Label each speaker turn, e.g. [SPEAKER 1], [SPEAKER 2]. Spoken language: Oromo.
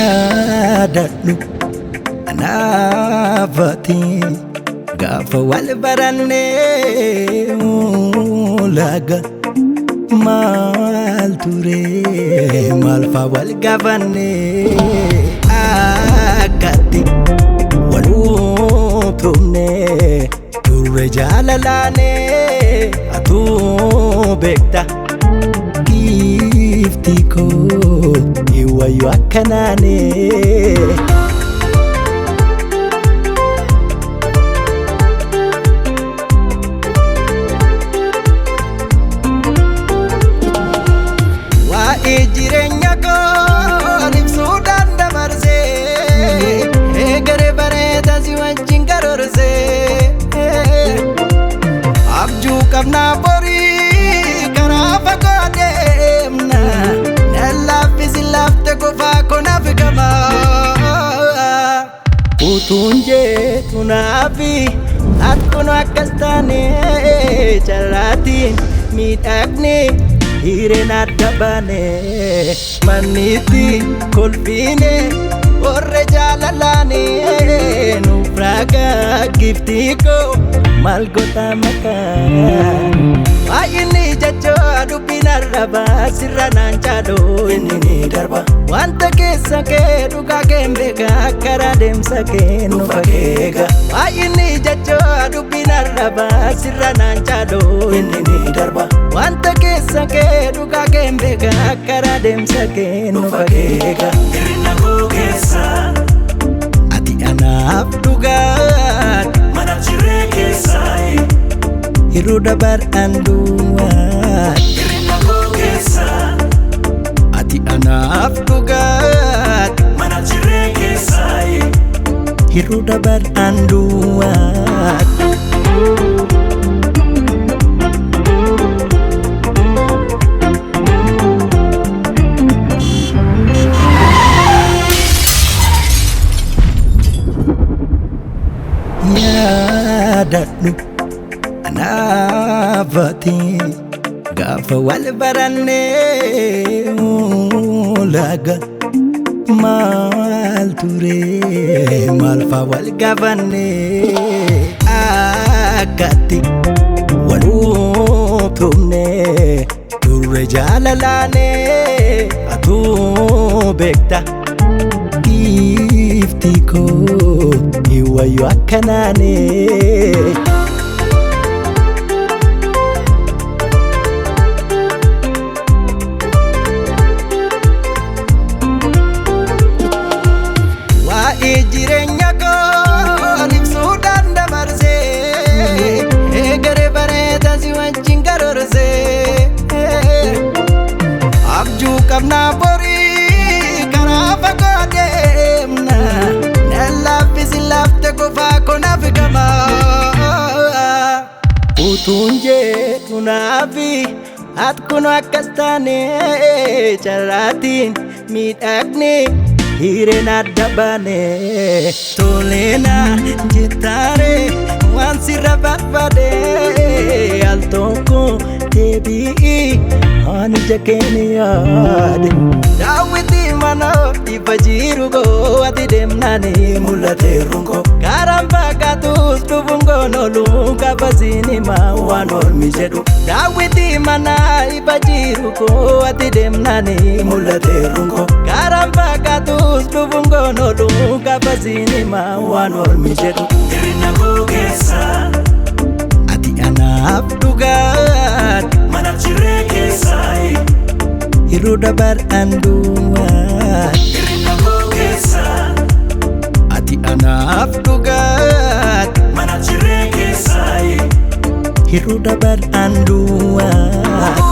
[SPEAKER 1] Yaadadhu anaafati gaafa wal barannee laga maal ture maal faa wal gaafannee akkatti wal utubnee turre jaalalaanee atuu beekta giftii koo iwayu akkanaanee. Jireenya koo ibsuudhaan dabarsee eegale bareeda si wajjin karoorsee abjuu qabnaa borii karaa fagoo deemna nan laaffisi laafte qofaa konaaf gamaa utuun jeetu naafi akkunu akkas taanee jalaatiin miidhagni hiireen adda baanee manniitti kolfiinee warra jaalalaanee nuuf raagaa giftii koo maal goota makaan baay'inni jechoo dubbiin arrabaa sirra naan caaloo inni ni darba wanta keessa kee dhugaa keen beekaa karaa deemsa kee nu fageega baay'inni jechoo dubbiin arrabaa sirra naan caaloo inni ni darba wanta keessa kee dhugaa keen beekaa karaa deemsa kee nu fageega hir'ina koo keessa ati anaaf dhugaat mana jiree keessaayi hir'uu dabar anduwaat hir'ina koo keessa ati anaaf dhugaat mana jiree keessaayi hir'uu dabar anduwaat. Yaadadhu anaafati gaafa wal barannee laga maal ture maal faa wal gaafannee akkatti wal utubnee turre jaalalaanee atuu beekta giftii koo iwayu akkanaanee. Jireenya koo ibsuudhaan dabarsee eegale bareeda si wajjin karoorsee abjuu qabnaa borii karaa fagoo deemna nan laaffisi laafte qofaa konaaf gamaa utuun jeetu naafi akkunu akkas taanee jalaatiin miidhagni hiireen adda baanee toleena jettaaree waan sirra barbaadee al tokko deebi'i ani jakeen yaade daawwitii manoo ifa jiru koo ati deemnaanii mul'ateeru koo karaan fakkaatus dhufuun koonolu kabasiini maa waan olmi jedhu daawwitii manaa ifa jiru koo ati deemnaanii mul'ateeru koo karaan fakkaatus dhufuun koonolu kabasiini maa waan olmi jedhu hir'ina koo keessa ati anaaf dhugaat mana jiree keessaayi hir'uu dabar anduwaat hir'ina koo keessa ati anaaf dhugaat mana jiree keessaayi hir'uu dabar anduwaat.